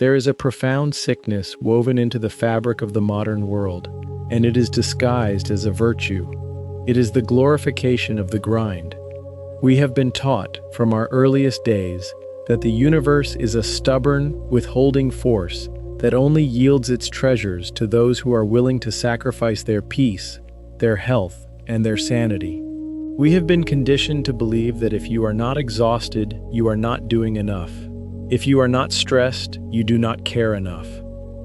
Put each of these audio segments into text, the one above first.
There is a profound sickness woven into the fabric of the modern world, and it is disguised as a virtue. It is the glorification of the grind. We have been taught from our earliest days that the universe is a stubborn, withholding force that only yields its treasures to those who are willing to sacrifice their peace, their health, and their sanity. We have been conditioned to believe that if you are not exhausted, you are not doing enough. If you are not stressed, you do not care enough.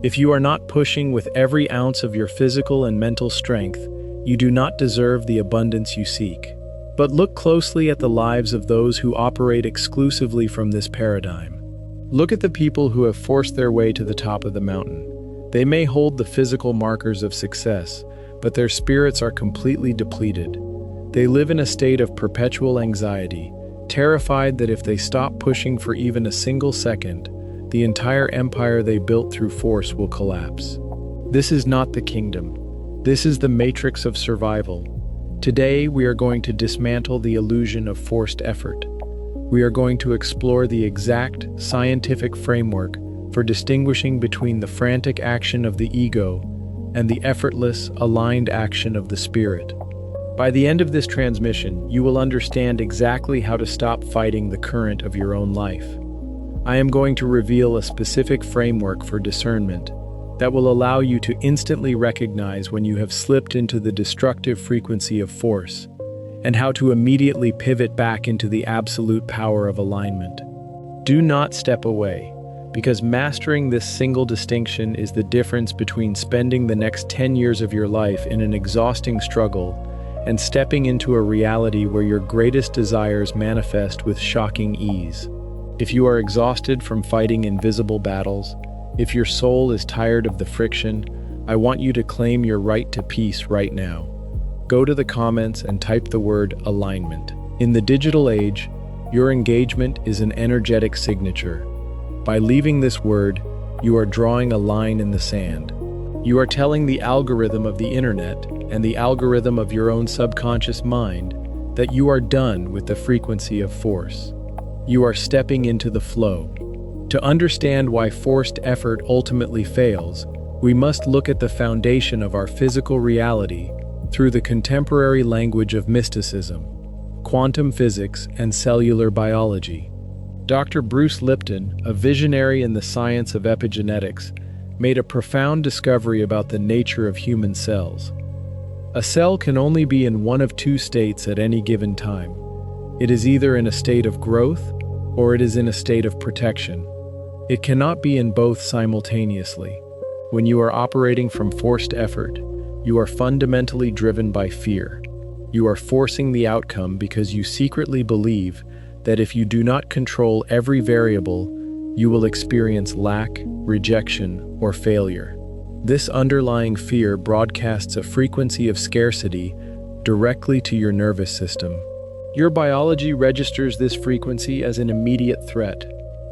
If you are not pushing with every ounce of your physical and mental strength, you do not deserve the abundance you seek. But look closely at the lives of those who operate exclusively from this paradigm. Look at the people who have forced their way to the top of the mountain. They may hold the physical markers of success, but their spirits are completely depleted. They live in a state of perpetual anxiety, terrified that if they stop pushing for even a single second, the entire empire they built through force will collapse. This is not the kingdom. This is the matrix of survival. Today, we are going to dismantle the illusion of forced effort. We are going to explore the exact scientific framework for distinguishing between the frantic action of the ego and the effortless, aligned action of the spirit. By the end of this transmission, you will understand exactly how to stop fighting the current of your own life. I am going to reveal a specific framework for discernment that will allow you to instantly recognize when you have slipped into the destructive frequency of force, and how to immediately pivot back into the absolute power of alignment. Do not step away, because mastering this single distinction is the difference between spending the next 10 years of your life in an exhausting struggle and stepping into a reality where your greatest desires manifest with shocking ease. If you are exhausted from fighting invisible battles, if your soul is tired of the friction, I want you to claim your right to peace right now. Go to the comments and type the word alignment. In the digital age, your engagement is an energetic signature. By leaving this word, you are drawing a line in the sand. You are telling the algorithm of the internet and the algorithm of your own subconscious mind that you are done with the frequency of force. You are stepping into the flow. To understand why forced effort ultimately fails, we must look at the foundation of our physical reality through the contemporary language of mysticism, quantum physics, and cellular biology. Dr. Bruce Lipton, a visionary in the science of epigenetics, made a profound discovery about the nature of human cells. A cell can only be in one of two states at any given time. It is either in a state of growth or it is in a state of protection. It cannot be in both simultaneously. When you are operating from forced effort, you are fundamentally driven by fear. You are forcing the outcome because you secretly believe that if you do not control every variable, you will experience lack, rejection, or failure. This underlying fear broadcasts a frequency of scarcity directly to your nervous system. Your biology registers this frequency as an immediate threat.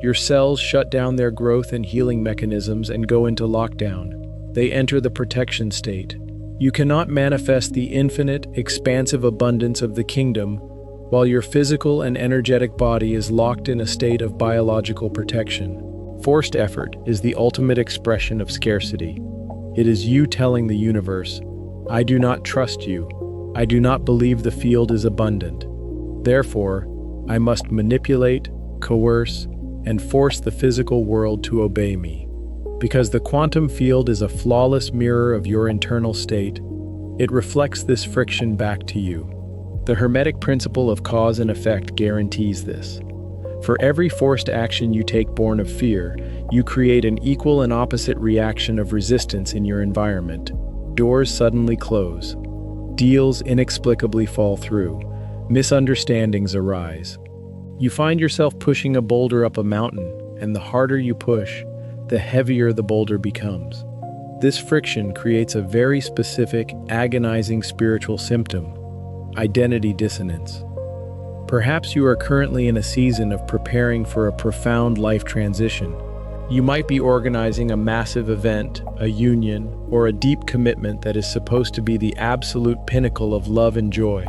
Your cells shut down their growth and healing mechanisms and go into lockdown. They enter the protection state. You cannot manifest the infinite, expansive abundance of the kingdom while your physical and energetic body is locked in a state of biological protection. Forced effort is the ultimate expression of scarcity. It is you telling the universe, "I do not trust you. I do not believe the field is abundant. Therefore, I must manipulate, coerce, and force the physical world to obey me." Because the quantum field is a flawless mirror of your internal state, it reflects this friction back to you. The Hermetic principle of cause and effect guarantees this. For every forced action you take born of fear, you create an equal and opposite reaction of resistance in your environment. Doors suddenly close. Deals inexplicably fall through. Misunderstandings arise. You find yourself pushing a boulder up a mountain, and the harder you push, the heavier the boulder becomes. This friction creates a very specific, agonizing spiritual symptom: identity dissonance. Perhaps you are currently in a season of preparing for a profound life transition. You might be organizing a massive event, a union, or a deep commitment that is supposed to be the absolute pinnacle of love and joy.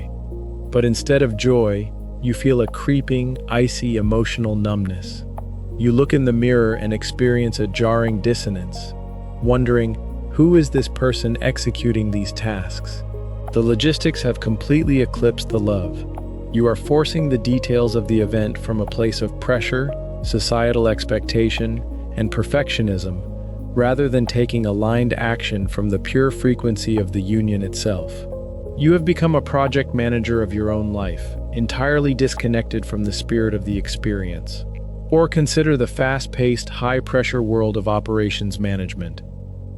But instead of joy, you feel a creeping, icy emotional numbness. You look in the mirror and experience a jarring dissonance, wondering, who is this person executing these tasks? The logistics have completely eclipsed the love. You are forcing the details of the event from a place of pressure, societal expectation, and perfectionism, rather than taking aligned action from the pure frequency of the union itself. You have become a project manager of your own life, entirely disconnected from the spirit of the experience. Or consider the fast-paced, high-pressure world of operations management.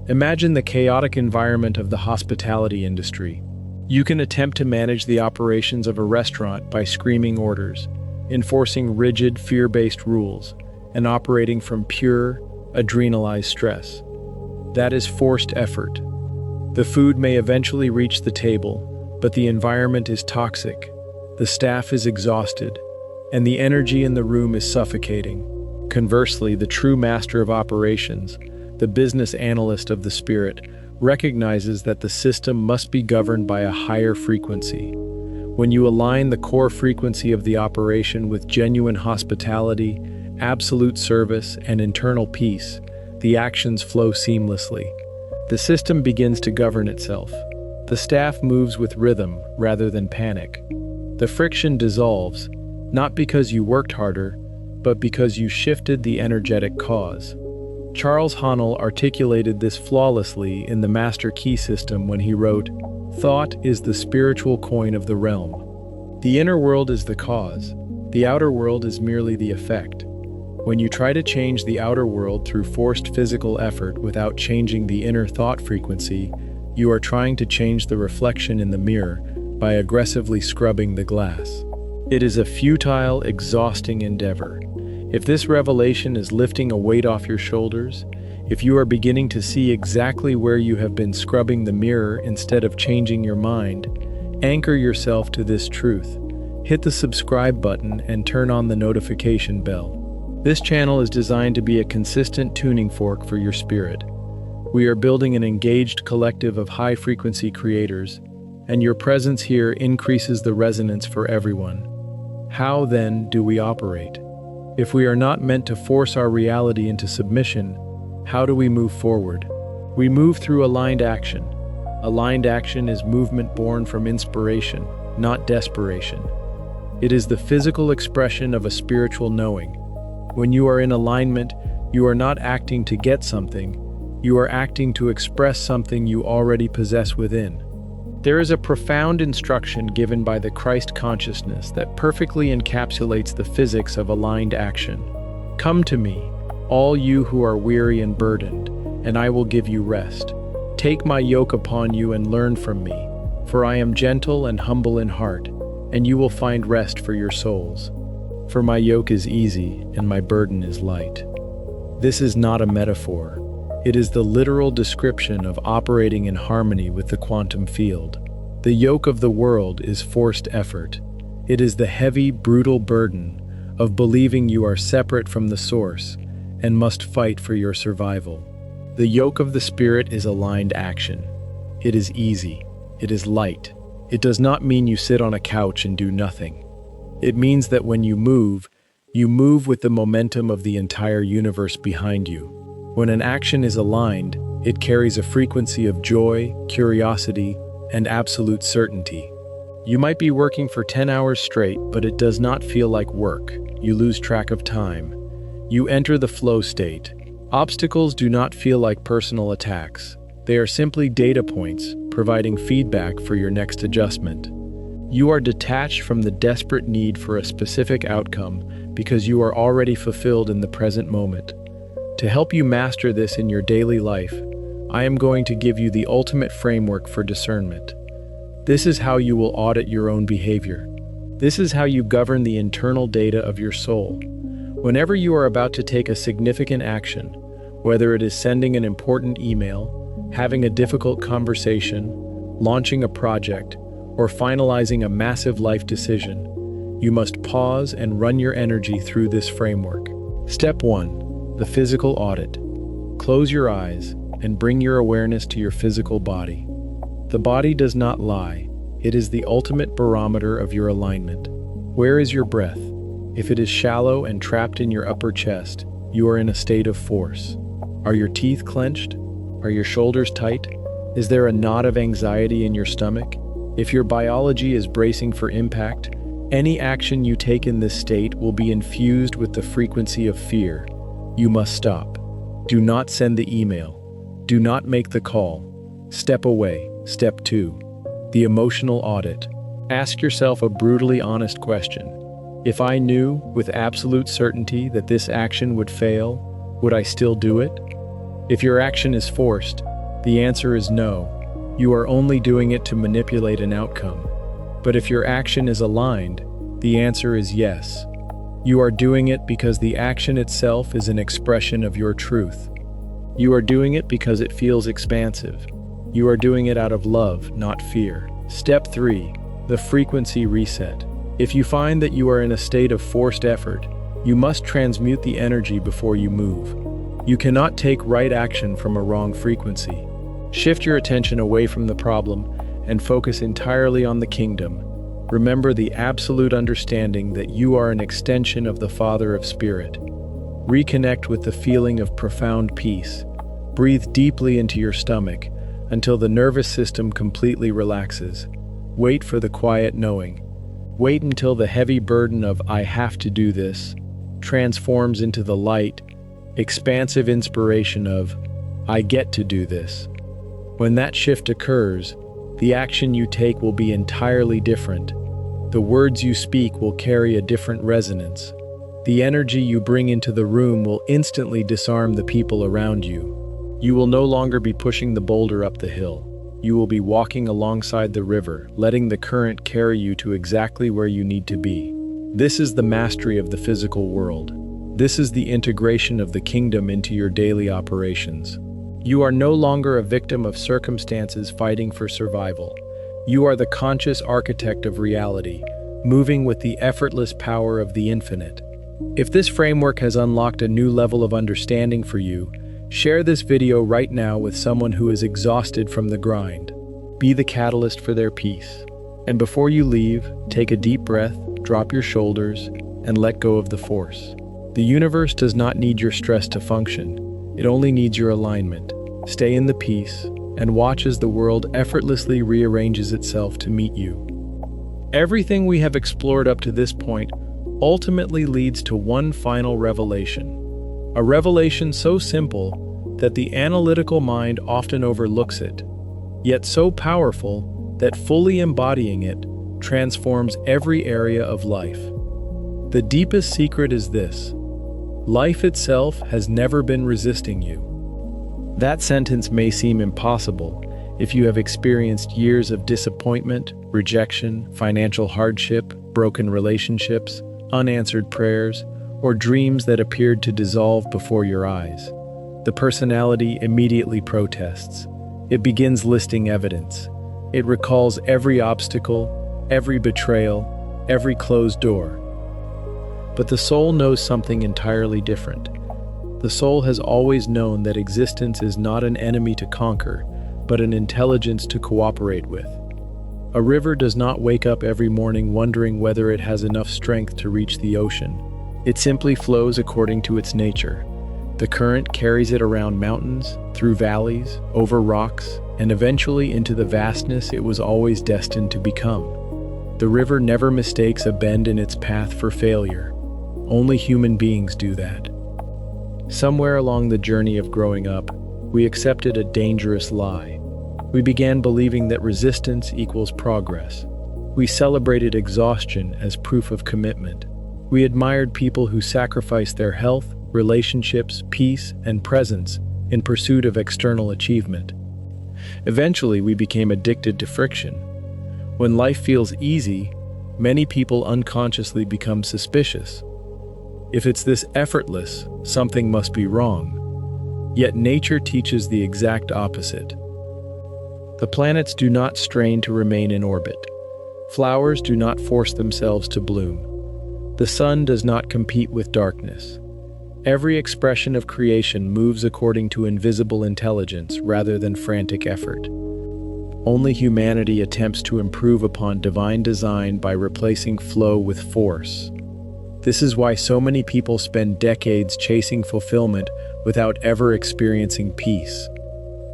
Imagine the chaotic environment of the hospitality industry. You can attempt to manage the operations of a restaurant by screaming orders, enforcing rigid, fear-based rules, and operating from pure, adrenalized stress. That is forced effort. The food may eventually reach the table, but the environment is toxic, the staff is exhausted, and the energy in the room is suffocating. Conversely, the true master of operations, the business analyst of the spirit, recognizes that the system must be governed by a higher frequency. When you align the core frequency of the operation with genuine hospitality, absolute service, and internal peace, the actions flow seamlessly. The system begins to govern itself. The staff moves with rhythm rather than panic. The friction dissolves, not because you worked harder, but because you shifted the energetic cause. Charles Haanel articulated this flawlessly in the Master Key System when he wrote, "Thought is the spiritual coin of the realm. The inner world is the cause. The outer world is merely the effect. When you try to change the outer world through forced physical effort without changing the inner thought frequency, you are trying to change the reflection in the mirror by aggressively scrubbing the glass. It is a futile, exhausting endeavor. If this revelation is lifting a weight off your shoulders, if you are beginning to see exactly where you have been scrubbing the mirror instead of changing your mind, anchor yourself to this truth. Hit the subscribe button and turn on the notification bell. This channel is designed to be a consistent tuning fork for your spirit. We are building an engaged collective of high-frequency creators, and your presence here increases the resonance for everyone. How, then, do we operate? If we are not meant to force our reality into submission, how do we move forward? We move through aligned action. Aligned action is movement born from inspiration, not desperation. It is the physical expression of a spiritual knowing. When you are in alignment, you are not acting to get something, you are acting to express something you already possess within. There is a profound instruction given by the Christ consciousness that perfectly encapsulates the physics of aligned action. Come to me, all you who are weary and burdened, and I will give you rest. Take my yoke upon you and learn from me, for I am gentle and humble in heart, and you will find rest for your souls. For my yoke is easy and my burden is light. This is not a metaphor. It is the literal description of operating in harmony with the quantum field. The yoke of the world is forced effort. It is the heavy, brutal burden of believing you are separate from the source and must fight for your survival. The yoke of the spirit is aligned action. It is easy. It is light. It does not mean you sit on a couch and do nothing. It means that when you move with the momentum of the entire universe behind you. When an action is aligned, it carries a frequency of joy, curiosity, and absolute certainty. You might be working for 10 hours straight, but it does not feel like work. You lose track of time. You enter the flow state. Obstacles do not feel like personal attacks. They are simply data points, providing feedback for your next adjustment. You are detached from the desperate need for a specific outcome because you are already fulfilled in the present moment. To help you master this in your daily life, I am going to give you the ultimate framework for discernment. This is how you will audit your own behavior. This is how you govern the internal data of your soul. Whenever you are about to take a significant action, whether it is sending an important email, having a difficult conversation, launching a project, or finalizing a massive life decision, you must pause and run your energy through this framework. Step 1. The physical audit. Close your eyes and bring your awareness to your physical body. The body does not lie. It is the ultimate barometer of your alignment. Where is your breath? If it is shallow and trapped in your upper chest, you are in a state of force. Are your teeth clenched? Are your shoulders tight? Is there a knot of anxiety in your stomach? If your biology is bracing for impact, any action you take in this state will be infused with the frequency of fear. You must stop. Do not send the email. Do not make the call. Step away. Step 2. The emotional audit. Ask yourself a brutally honest question. If I knew with absolute certainty that this action would fail, would I still do it? If your action is forced, the answer is no. You are only doing it to manipulate an outcome. But if your action is aligned, the answer is yes. You are doing it because the action itself is an expression of your truth. You are doing it because it feels expansive. You are doing it out of love, not fear. Step 3. The frequency reset. If you find that you are in a state of forced effort, you must transmute the energy before you move. You cannot take right action from a wrong frequency. Shift your attention away from the problem and focus entirely on the kingdom. Remember the absolute understanding that you are an extension of the Father of Spirit. Reconnect with the feeling of profound peace. Breathe deeply into your stomach until the nervous system completely relaxes. Wait for the quiet knowing. Wait until the heavy burden of "I have to do this" transforms into the light, expansive inspiration of "I get to do this." When that shift occurs, the action you take will be entirely different. The words you speak will carry a different resonance. The energy you bring into the room will instantly disarm the people around you. You will no longer be pushing the boulder up the hill. You will be walking alongside the river, letting the current carry you to exactly where you need to be. This is the mastery of the physical world. This is the integration of the kingdom into your daily operations. You are no longer a victim of circumstances fighting for survival. You are the conscious architect of reality, moving with the effortless power of the infinite. If this framework has unlocked a new level of understanding for you, share this video right now with someone who is exhausted from the grind. Be the catalyst for their peace. And before you leave, take a deep breath, drop your shoulders, and let go of the force. The universe does not need your stress to function. It only needs your alignment. Stay in the peace and watch as the world effortlessly rearranges itself to meet you. Everything we have explored up to this point ultimately leads to one final revelation. A revelation so simple that the analytical mind often overlooks it, yet so powerful that fully embodying it transforms every area of life. The deepest secret is this: life itself has never been resisting you. That sentence may seem impossible if you have experienced years of disappointment, rejection, financial hardship, broken relationships, unanswered prayers, or dreams that appeared to dissolve before your eyes. The personality immediately protests. It begins listing evidence. It recalls every obstacle, every betrayal, every closed door. But the soul knows something entirely different. The soul has always known that existence is not an enemy to conquer, but an intelligence to cooperate with. A river does not wake up every morning wondering whether it has enough strength to reach the ocean. It simply flows according to its nature. The current carries it around mountains, through valleys, over rocks, and eventually into the vastness it was always destined to become. The river never mistakes a bend in its path for failure. Only human beings do that. Somewhere along the journey of growing up, we accepted a dangerous lie. We began believing that resistance equals progress. We celebrated exhaustion as proof of commitment. We admired people who sacrificed their health, relationships, peace, and presence in pursuit of external achievement. Eventually, we became addicted to friction. When life feels easy, many people unconsciously become suspicious. If it's this effortless, something must be wrong. Yet nature teaches the exact opposite. The planets do not strain to remain in orbit. Flowers do not force themselves to bloom. The sun does not compete with darkness. Every expression of creation moves according to invisible intelligence rather than frantic effort. Only humanity attempts to improve upon divine design by replacing flow with force. This is why so many people spend decades chasing fulfillment without ever experiencing peace.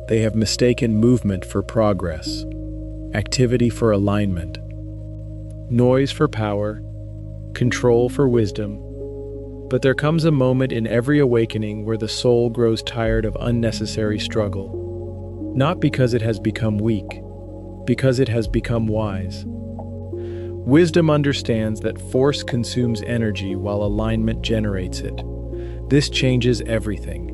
They have mistaken movement for progress, activity for alignment, noise for power, control for wisdom. But there comes a moment in every awakening where the soul grows tired of unnecessary struggle, not because it has become weak, because it has become wise. Wisdom understands that force consumes energy while alignment generates it. This changes everything.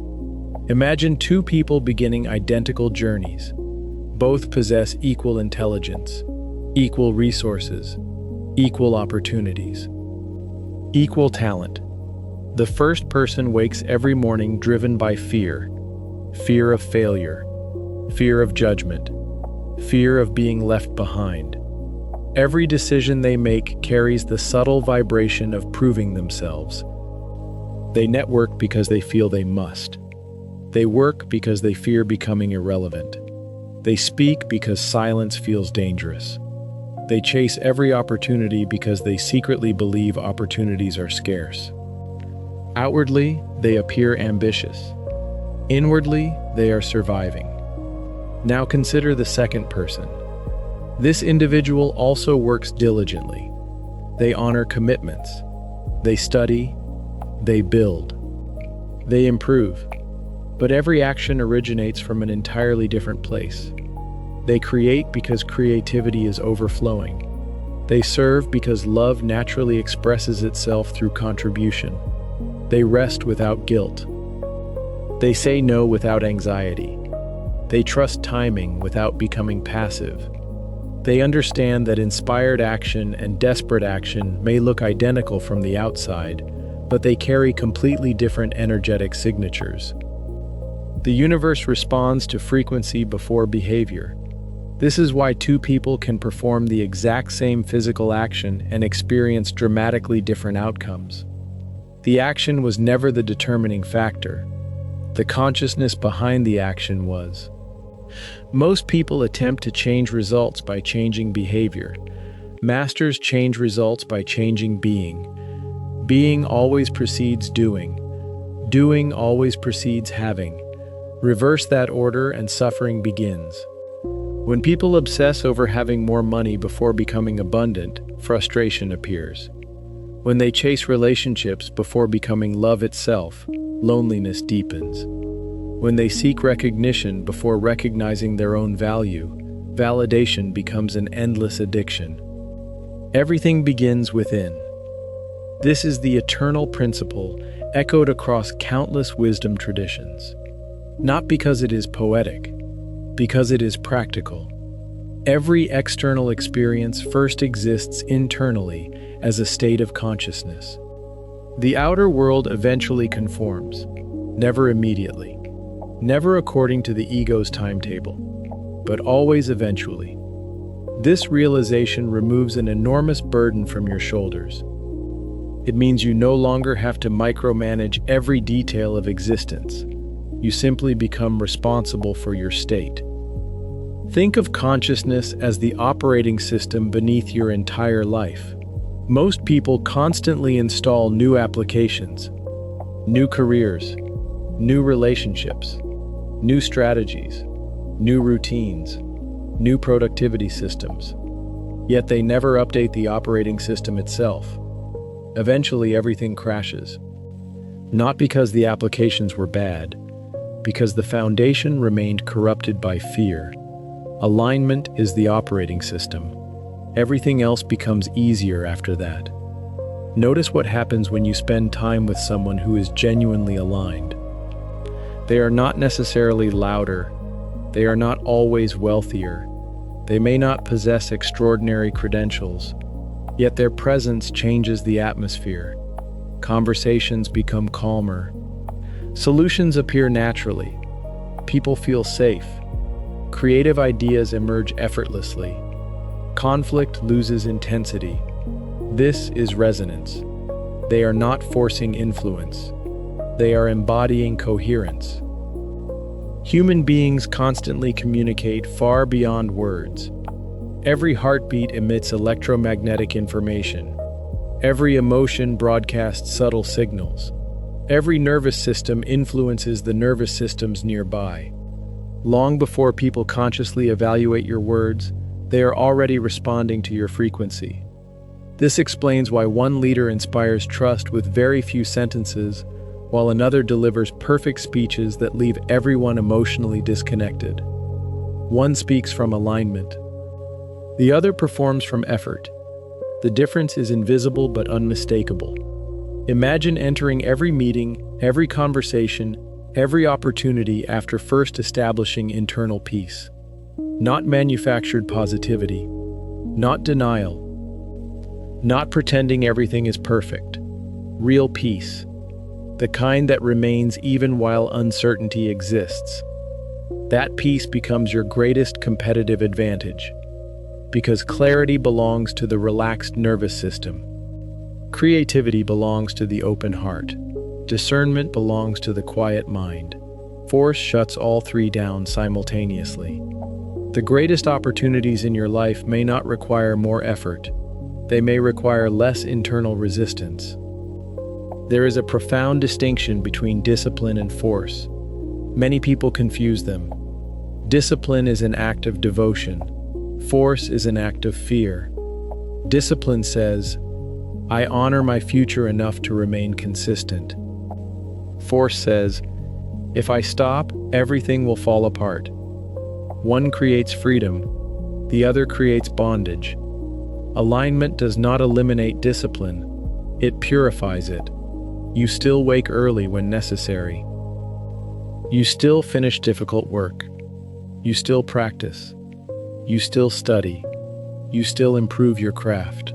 Imagine two people beginning identical journeys. Both possess equal intelligence, equal resources, equal opportunities, equal talent. The first person wakes every morning driven by fear. Fear of failure, fear of judgment, fear of being left behind. Every decision they make carries the subtle vibration of proving themselves. They network because they feel they must. They work because they fear becoming irrelevant. They speak because silence feels dangerous. They chase every opportunity because they secretly believe opportunities are scarce. Outwardly, they appear ambitious. Inwardly, they are surviving. Now consider the second person. This individual also works diligently. They honor commitments. They study. They build. They improve. But every action originates from an entirely different place. They create because creativity is overflowing. They serve because love naturally expresses itself through contribution. They rest without guilt. They say no without anxiety. They trust timing without becoming passive. They understand that inspired action and desperate action may look identical from the outside, but they carry completely different energetic signatures. The universe responds to frequency before behavior. This is why two people can perform the exact same physical action and experience dramatically different outcomes. The action was never the determining factor. The consciousness behind the action was. Most people attempt to change results by changing behavior. Masters change results by changing being. Being always precedes doing. Doing always precedes having. Reverse that order and suffering begins. When people obsess over having more money before becoming abundant, frustration appears. When they chase relationships before becoming love itself, loneliness deepens. When they seek recognition before recognizing their own value, validation becomes an endless addiction. Everything begins within. This is the eternal principle echoed across countless wisdom traditions. Not because it is poetic, because it is practical. Every external experience first exists internally as a state of consciousness. The outer world eventually conforms, never immediately, never according to the ego's timetable, but always eventually. This realization removes an enormous burden from your shoulders. It means you no longer have to micromanage every detail of existence. You simply become responsible for your state. Think of consciousness as the operating system beneath your entire life. Most people constantly install new applications, new careers, new relationships, new strategies, new routines, new productivity systems. Yet they never update the operating system itself. Eventually, everything crashes. Not because the applications were bad, because the foundation remained corrupted by fear. Alignment is the operating system. Everything else becomes easier after that. Notice what happens when you spend time with someone who is genuinely aligned. They are not necessarily louder. They are not always wealthier. They may not possess extraordinary credentials, yet their presence changes the atmosphere. Conversations become calmer. Solutions appear naturally. People feel safe. Creative ideas emerge effortlessly. Conflict loses intensity. This is resonance. They are not forcing influence. They are embodying coherence. Human beings constantly communicate far beyond words. Every heartbeat emits electromagnetic information. Every emotion broadcasts subtle signals. Every nervous system influences the nervous systems nearby. Long before people consciously evaluate your words, they are already responding to your frequency. This explains why one leader inspires trust with very few sentences, while another delivers perfect speeches that leave everyone emotionally disconnected. One speaks from alignment. The other performs from effort. The difference is invisible but unmistakable. Imagine entering every meeting, every conversation, every opportunity after first establishing internal peace. Not manufactured positivity. Not denial. Not pretending everything is perfect. Real peace. The kind that remains even while uncertainty exists. That peace becomes your greatest competitive advantage. Because clarity belongs to the relaxed nervous system. Creativity belongs to the open heart. Discernment belongs to the quiet mind. Force shuts all three down simultaneously. The greatest opportunities in your life may not require more effort. They may require less internal resistance. There is a profound distinction between discipline and force. Many people confuse them. Discipline is an act of devotion. Force is an act of fear. Discipline says, I honor my future enough to remain consistent. Force says, if I stop, everything will fall apart. One creates freedom, the other creates bondage. Alignment does not eliminate discipline, it purifies it. You still wake early when necessary. You still finish difficult work. You still practice. You still study. You still improve your craft.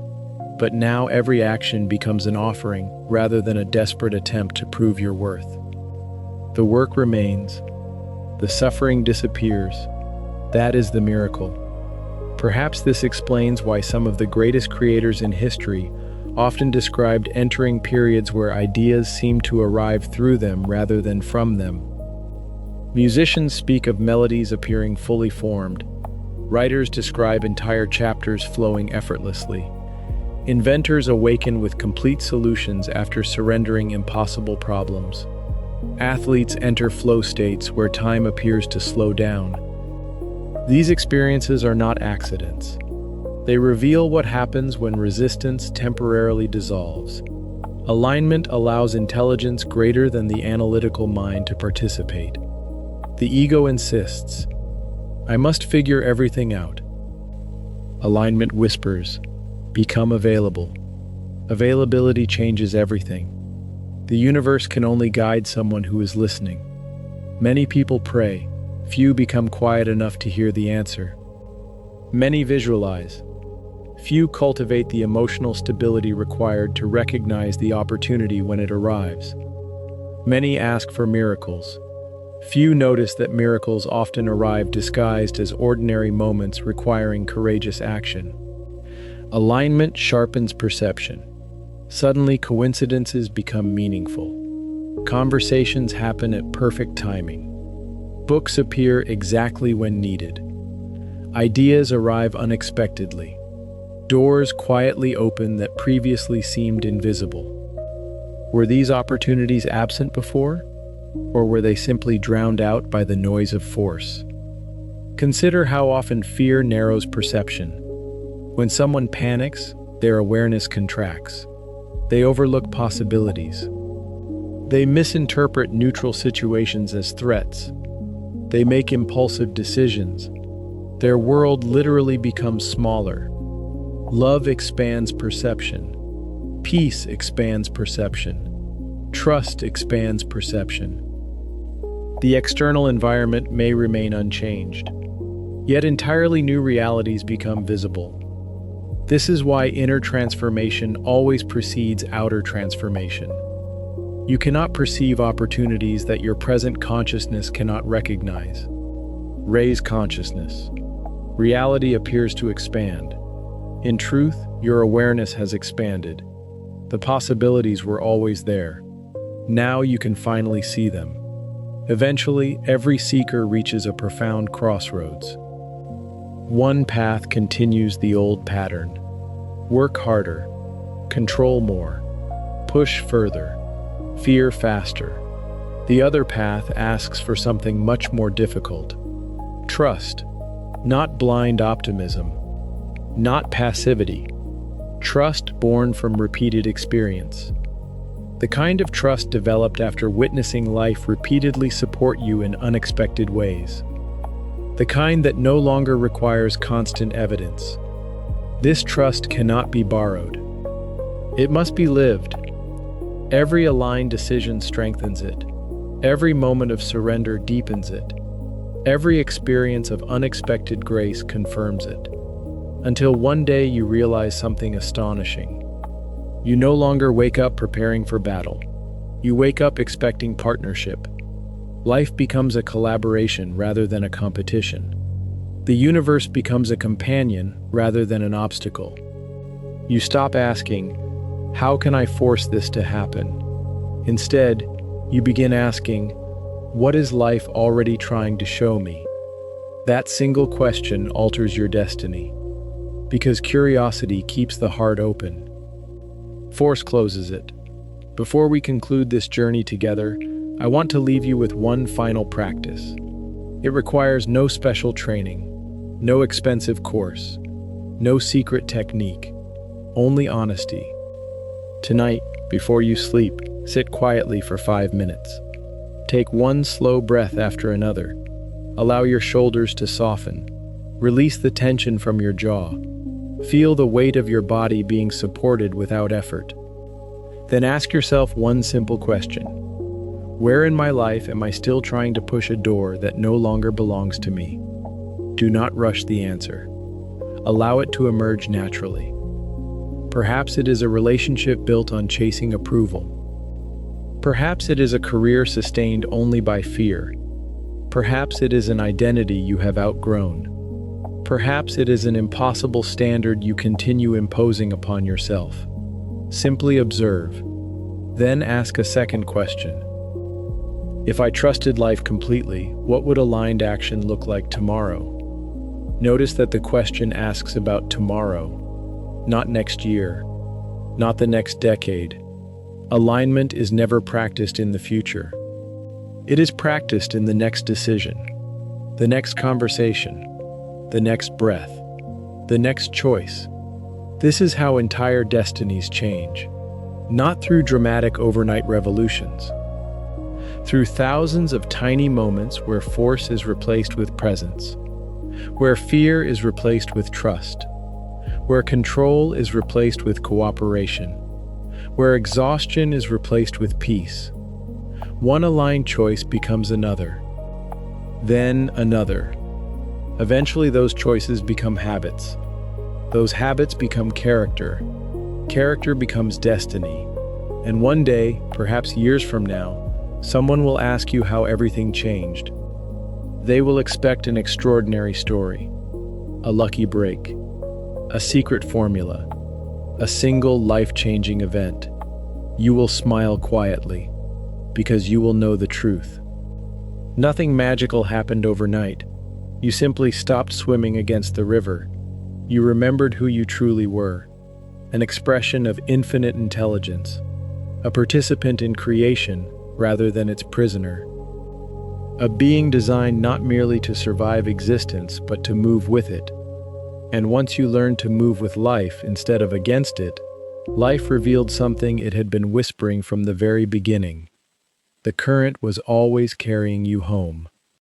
But now every action becomes an offering rather than a desperate attempt to prove your worth. The work remains. The suffering disappears. That is the miracle. Perhaps this explains why some of the greatest creators in history often described entering periods where ideas seemed to arrive through them rather than from them. Musicians speak of melodies appearing fully formed. Writers describe entire chapters flowing effortlessly. Inventors awaken with complete solutions after surrendering impossible problems. Athletes enter flow states where time appears to slow down. These experiences are not accidents. They reveal what happens when resistance temporarily dissolves. Alignment allows intelligence greater than the analytical mind to participate. The ego insists, I must figure everything out. Alignment whispers, become available. Availability changes everything. The universe can only guide someone who is listening. Many people pray, few become quiet enough to hear the answer. Many visualize. Few cultivate the emotional stability required to recognize the opportunity when it arrives. Many ask for miracles. Few notice that miracles often arrive disguised as ordinary moments requiring courageous action. Alignment sharpens perception. Suddenly, coincidences become meaningful. Conversations happen at perfect timing. Books appear exactly when needed. Ideas arrive unexpectedly. Doors quietly open that previously seemed invisible. Were these opportunities absent before? Or were they simply drowned out by the noise of force? Consider how often fear narrows perception. When someone panics, their awareness contracts. They overlook possibilities. They misinterpret neutral situations as threats. They make impulsive decisions. Their world literally becomes smaller. Love expands perception. Peace expands perception. Trust expands perception. The external environment may remain unchanged, yet entirely new realities become visible. This is why inner transformation always precedes outer transformation. You cannot perceive opportunities that your present consciousness cannot recognize. Raise consciousness. Reality appears to expand. In truth, your awareness has expanded. The possibilities were always there. Now you can finally see them. Eventually, every seeker reaches a profound crossroads. One path continues the old pattern. Work harder. control more, push further, fear faster. The other path asks for something much more difficult. Trust, not blind optimism, not passivity. Trust born from repeated experience. The kind of trust developed after witnessing life repeatedly support you in unexpected ways. The kind that no longer requires constant evidence. This trust cannot be borrowed. It must be lived. Every aligned decision strengthens it. Every moment of surrender deepens it. Every experience of unexpected grace confirms it. Until one day you realize something astonishing. You no longer wake up preparing for battle. You wake up expecting partnership. Life becomes a collaboration rather than a competition. The universe becomes a companion rather than an obstacle. You stop asking, "How can I force this to happen?" Instead, you begin asking, "What is life already trying to show me?" That single question alters your destiny, because curiosity keeps the heart open. Force closes it. Before we conclude this journey together, I want to leave you with one final practice. It requires no special training, no expensive course, no secret technique, only honesty. Tonight, before you sleep, sit quietly for 5 minutes. Take one slow breath after another. Allow your shoulders to soften. Release the tension from your jaw. Feel the weight of your body being supported without effort. Then ask yourself one simple question. Where in my life am I still trying to push a door that no longer belongs to me? Do not rush the answer. Allow it to emerge naturally. Perhaps it is a relationship built on chasing approval. Perhaps it is a career sustained only by fear. Perhaps it is an identity you have outgrown. Perhaps it is an impossible standard you continue imposing upon yourself. Simply observe. Then ask a second question. If I trusted life completely, what would aligned action look like tomorrow? Notice that the question asks about tomorrow, not next year, not the next decade. Alignment is never practiced in the future. It is practiced in the next decision, the next conversation, the next breath, the next choice. This is how entire destinies change, not through dramatic overnight revolutions, through thousands of tiny moments where force is replaced with presence, where fear is replaced with trust, where control is replaced with cooperation, where exhaustion is replaced with peace. One aligned choice becomes another, then another. Eventually those choices become habits. Those habits become character. Character becomes destiny. And one day, perhaps years from now, someone will ask you how everything changed. They will expect an extraordinary story, a lucky break, a secret formula, a single life-changing event. You will smile quietly, because you will know the truth. Nothing magical happened overnight. You simply stopped swimming against the river. You remembered who you truly were, an expression of infinite intelligence, a participant in creation rather than its prisoner, a being designed not merely to survive existence but to move with it. And once you learned to move with life instead of against it, life revealed something it had been whispering from the very beginning. The current was always carrying you home.